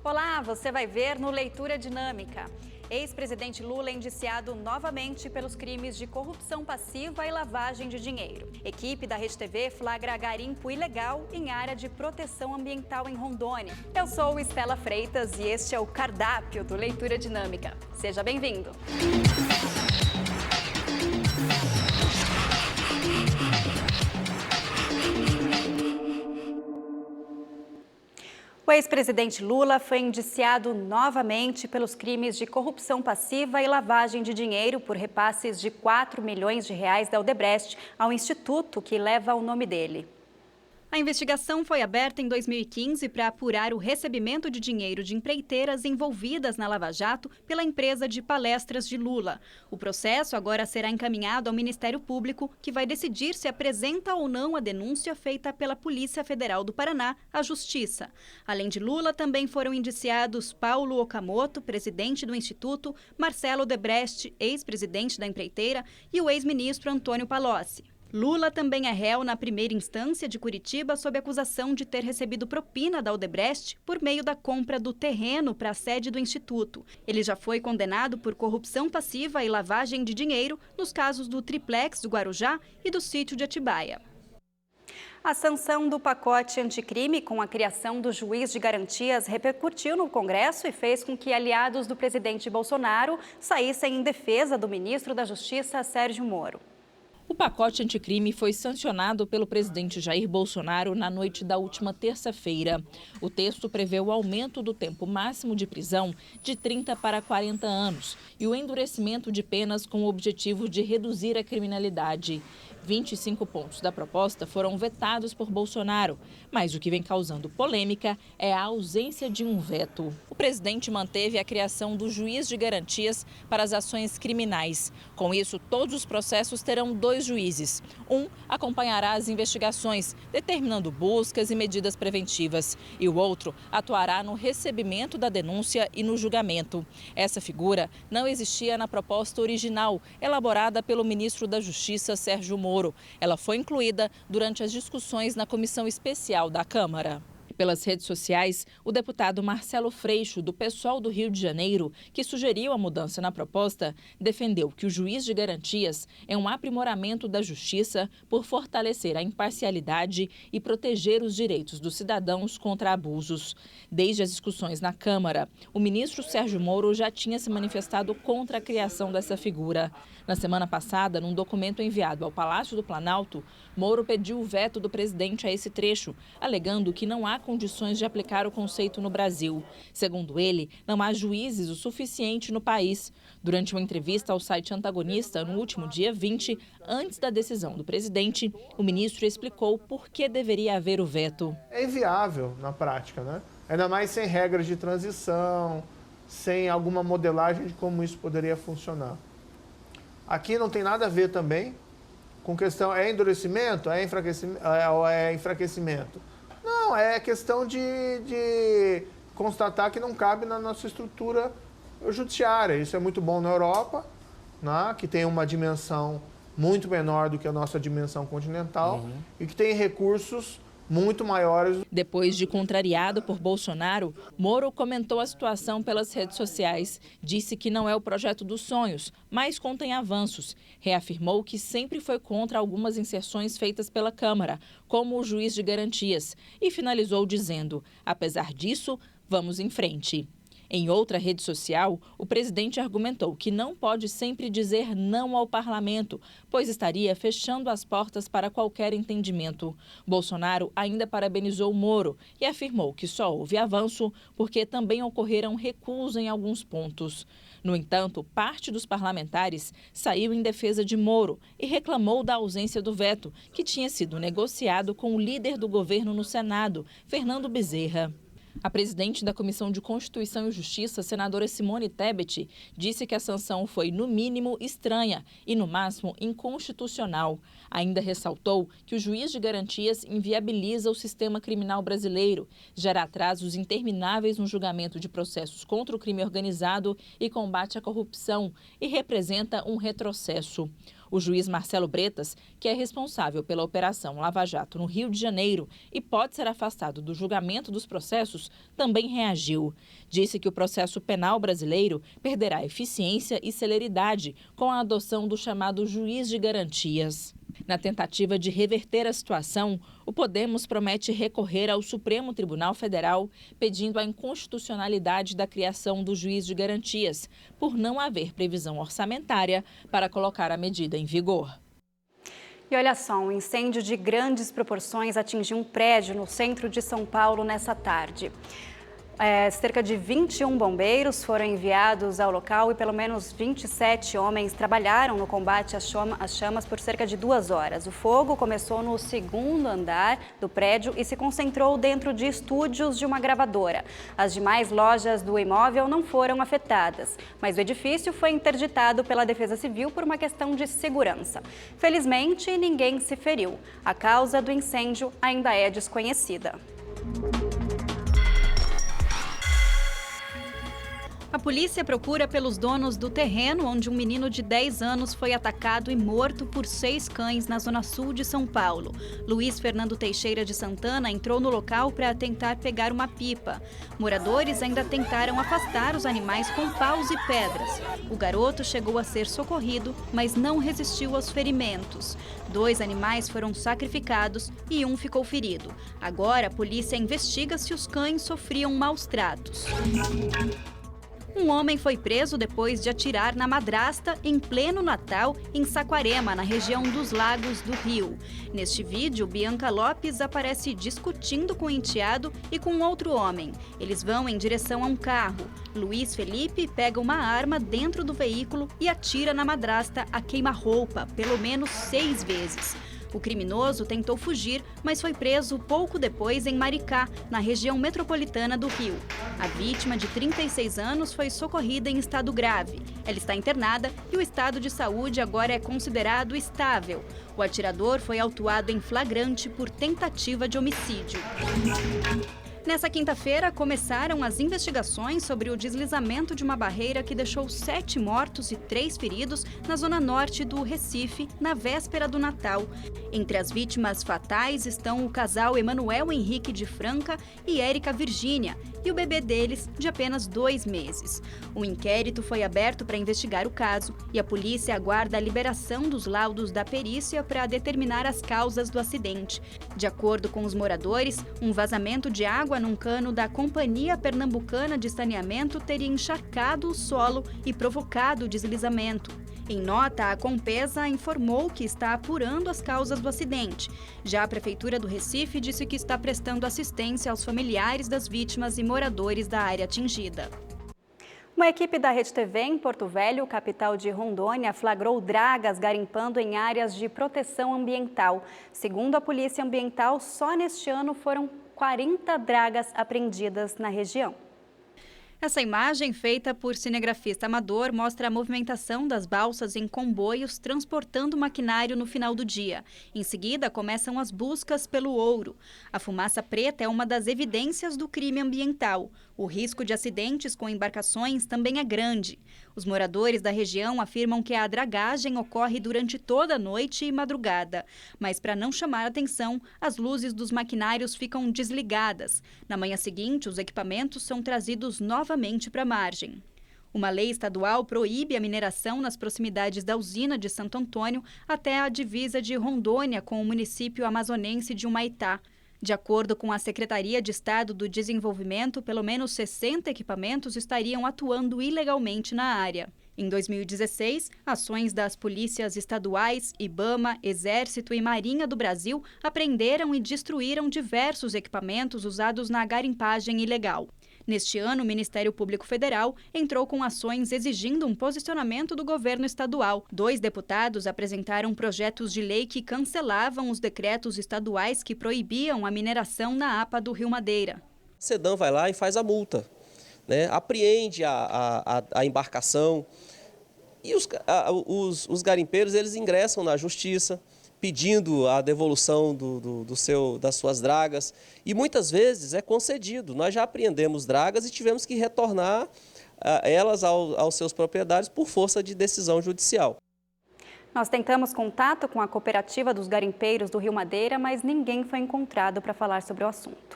Olá, você vai ver no Leitura Dinâmica. Ex-presidente Lula é indiciado novamente pelos crimes de corrupção passiva e lavagem de dinheiro. Equipe da Rede TV flagra garimpo ilegal em área de proteção ambiental em Rondônia. Eu sou Estela Freitas e este é o cardápio do Leitura Dinâmica. Seja bem-vindo! O ex-presidente Lula foi indiciado novamente pelos crimes de corrupção passiva e lavagem de dinheiro por repasses de 4 milhões de reais da Odebrecht ao instituto que leva o nome dele. A investigação foi aberta em 2015 para apurar o recebimento de dinheiro de empreiteiras envolvidas na Lava Jato pela empresa de palestras de Lula. O processo agora será encaminhado ao Ministério Público, que vai decidir se apresenta ou não a denúncia feita pela Polícia Federal do Paraná à Justiça. Além de Lula, também foram indiciados Paulo Okamoto, presidente do Instituto, Marcelo Odebrecht, ex-presidente da empreiteira, e o ex-ministro Antônio Palocci. Lula também é réu na primeira instância de Curitiba sob acusação de ter recebido propina da Odebrecht por meio da compra do terreno para a sede do Instituto. Ele já foi condenado por corrupção passiva e lavagem de dinheiro nos casos do Triplex do Guarujá e do Sítio de Atibaia. A sanção do pacote anticrime com a criação do juiz de garantias repercutiu no Congresso e fez com que aliados do presidente Bolsonaro saíssem em defesa do ministro da Justiça, Sérgio Moro. O pacote anticrime foi sancionado pelo presidente Jair Bolsonaro na noite da última terça-feira. O texto prevê o aumento do tempo máximo de prisão de 30 para 40 anos e o endurecimento de penas com o objetivo de reduzir a criminalidade. 25 pontos da proposta foram vetados por Bolsonaro, mas o que vem causando polêmica é a ausência de um veto. O presidente manteve a criação do juiz de garantias para as ações criminais. Com isso, todos os processos terão 2 juízes. Um acompanhará as investigações, determinando buscas e medidas preventivas, e o outro atuará no recebimento da denúncia e no julgamento. Essa figura não existia na proposta original, elaborada pelo ministro da Justiça, Sérgio Moro. Ela foi incluída durante as discussões na comissão especial da Câmara. Pelas redes sociais, o deputado Marcelo Freixo, do PSOL do Rio de Janeiro, que sugeriu a mudança na proposta, defendeu que o juiz de garantias é um aprimoramento da justiça por fortalecer a imparcialidade e proteger os direitos dos cidadãos contra abusos. Desde as discussões na Câmara, o ministro Sérgio Moro já tinha se manifestado contra a criação dessa figura. Na semana passada, num documento enviado ao Palácio do Planalto, Moro pediu o veto do presidente a esse trecho, alegando que não há condições de aplicar o conceito no Brasil. Segundo ele, não há juízes o suficiente no país. Durante uma entrevista ao site Antagonista, no último dia 20, antes da decisão do presidente, o ministro explicou por que deveria haver o veto. É inviável na prática, né? Ainda mais sem regras de transição, sem alguma modelagem de como isso poderia funcionar. Aqui não tem nada a ver também com questão, é endurecimento, é enfraquecimento. Não, é questão de constatar que não cabe na nossa estrutura judiciária. Isso é muito bom na Europa, né, que tem uma dimensão muito menor do que a nossa dimensão continental e que tem recursos muito maiores. Depois de contrariado por Bolsonaro, Moro comentou a situação pelas redes sociais. Disse que não é o projeto dos sonhos, mas contém avanços. Reafirmou que sempre foi contra algumas inserções feitas pela Câmara, como o juiz de garantias. E finalizou dizendo: apesar disso, vamos em frente. Em outra rede social, o presidente argumentou que não pode sempre dizer não ao parlamento, pois estaria fechando as portas para qualquer entendimento. Bolsonaro ainda parabenizou Moro e afirmou que só houve avanço porque também ocorreram recuos em alguns pontos. No entanto, parte dos parlamentares saiu em defesa de Moro e reclamou da ausência do veto, que tinha sido negociado com o líder do governo no Senado, Fernando Bezerra. A presidente da Comissão de Constituição e Justiça, senadora Simone Tebet, disse que a sanção foi, no mínimo, estranha e, no máximo, inconstitucional. Ainda ressaltou que o juiz de garantias inviabiliza o sistema criminal brasileiro, gera atrasos intermináveis no julgamento de processos contra o crime organizado e combate à corrupção e representa um retrocesso. O juiz Marcelo Bretas, que é responsável pela Operação Lava Jato no Rio de Janeiro e pode ser afastado do julgamento dos processos, também reagiu. Disse que o processo penal brasileiro perderá eficiência e celeridade com a adoção do chamado juiz de garantias. Na tentativa de reverter a situação, o Podemos promete recorrer ao Supremo Tribunal Federal pedindo a inconstitucionalidade da criação do juiz de garantias, por não haver previsão orçamentária para colocar a medida em vigor. E olha só, um incêndio de grandes proporções atingiu um prédio no centro de São Paulo nessa tarde. Cerca de 21 bombeiros foram enviados ao local e pelo menos 27 homens trabalharam no combate às chamas por cerca de 2 horas. O fogo começou no 2º andar do prédio e se concentrou dentro de estúdios de uma gravadora. As demais lojas do imóvel não foram afetadas, mas o edifício foi interditado pela Defesa Civil por uma questão de segurança. Felizmente, ninguém se feriu. A causa do incêndio ainda é desconhecida. A polícia procura pelos donos do terreno onde um menino de 10 anos foi atacado e morto por 6 cães na zona sul de São Paulo. Luiz Fernando Teixeira de Santana entrou no local para tentar pegar uma pipa. Moradores ainda tentaram afastar os animais com paus e pedras. O garoto chegou a ser socorrido, mas não resistiu aos ferimentos. 2 animais foram sacrificados e um ficou ferido. Agora a polícia investiga se os cães sofriam maus tratos. Um homem foi preso depois de atirar na madrasta em pleno Natal, em Saquarema, na região dos Lagos do Rio. Neste vídeo, Bianca Lopes aparece discutindo com o enteado e com outro homem. Eles vão em direção a um carro. Luiz Felipe pega uma arma dentro do veículo e atira na madrasta a queima-roupa, pelo menos 6 vezes. O criminoso tentou fugir, mas foi preso pouco depois em Maricá, na região metropolitana do Rio. A vítima, de 36 anos, foi socorrida em estado grave. Ela está internada e o estado de saúde agora é considerado estável. O atirador foi autuado em flagrante por tentativa de homicídio. Nessa quinta-feira, começaram as investigações sobre o deslizamento de uma barreira que deixou 7 mortos e 3 feridos na zona norte do Recife, na véspera do Natal. Entre as vítimas fatais estão o casal Emanuel Henrique de Franca e Érica Virgínia, e o bebê deles, de apenas 2 meses. O inquérito foi aberto para investigar o caso e a polícia aguarda a liberação dos laudos da perícia para determinar as causas do acidente. De acordo com os moradores, um vazamento de água num cano da Companhia Pernambucana de Saneamento teria encharcado o solo e provocado o deslizamento. Em nota, a Compesa informou que está apurando as causas do acidente. Já a Prefeitura do Recife disse que está prestando assistência aos familiares das vítimas e moradores da área atingida. Uma equipe da Rede TV em Porto Velho, capital de Rondônia, flagrou dragas garimpando em áreas de proteção ambiental. Segundo a Polícia Ambiental, só neste ano foram 40 dragas apreendidas na região. Essa imagem, feita por cinegrafista amador, mostra a movimentação das balsas em comboios transportando maquinário no final do dia. Em seguida, começam as buscas pelo ouro. A fumaça preta é uma das evidências do crime ambiental. O risco de acidentes com embarcações também é grande. Os moradores da região afirmam que a dragagem ocorre durante toda a noite e madrugada. Mas, para não chamar a atenção, as luzes dos maquinários ficam desligadas. Na manhã seguinte, os equipamentos são trazidos novamente para a margem. Uma lei estadual proíbe a mineração nas proximidades da usina de Santo Antônio até a divisa de Rondônia com o município amazonense de Humaitá. De acordo com a Secretaria de Estado do Desenvolvimento, pelo menos 60 equipamentos estariam atuando ilegalmente na área. Em 2016, ações das polícias estaduais, IBAMA, Exército e Marinha do Brasil apreenderam e destruíram diversos equipamentos usados na garimpagem ilegal. Neste ano, o Ministério Público Federal entrou com ações exigindo um posicionamento do governo estadual. 2 deputados apresentaram projetos de lei que cancelavam os decretos estaduais que proibiam a mineração na APA do Rio Madeira. A SEDAM vai lá e faz a multa, né? Apreende a embarcação e os garimpeiros eles ingressam na justiça pedindo a devolução das suas dragas e muitas vezes é concedido. Nós já apreendemos dragas e tivemos que retornar elas aos seus proprietários por força de decisão judicial. Nós tentamos contato com a cooperativa dos garimpeiros do Rio Madeira, mas ninguém foi encontrado para falar sobre o assunto.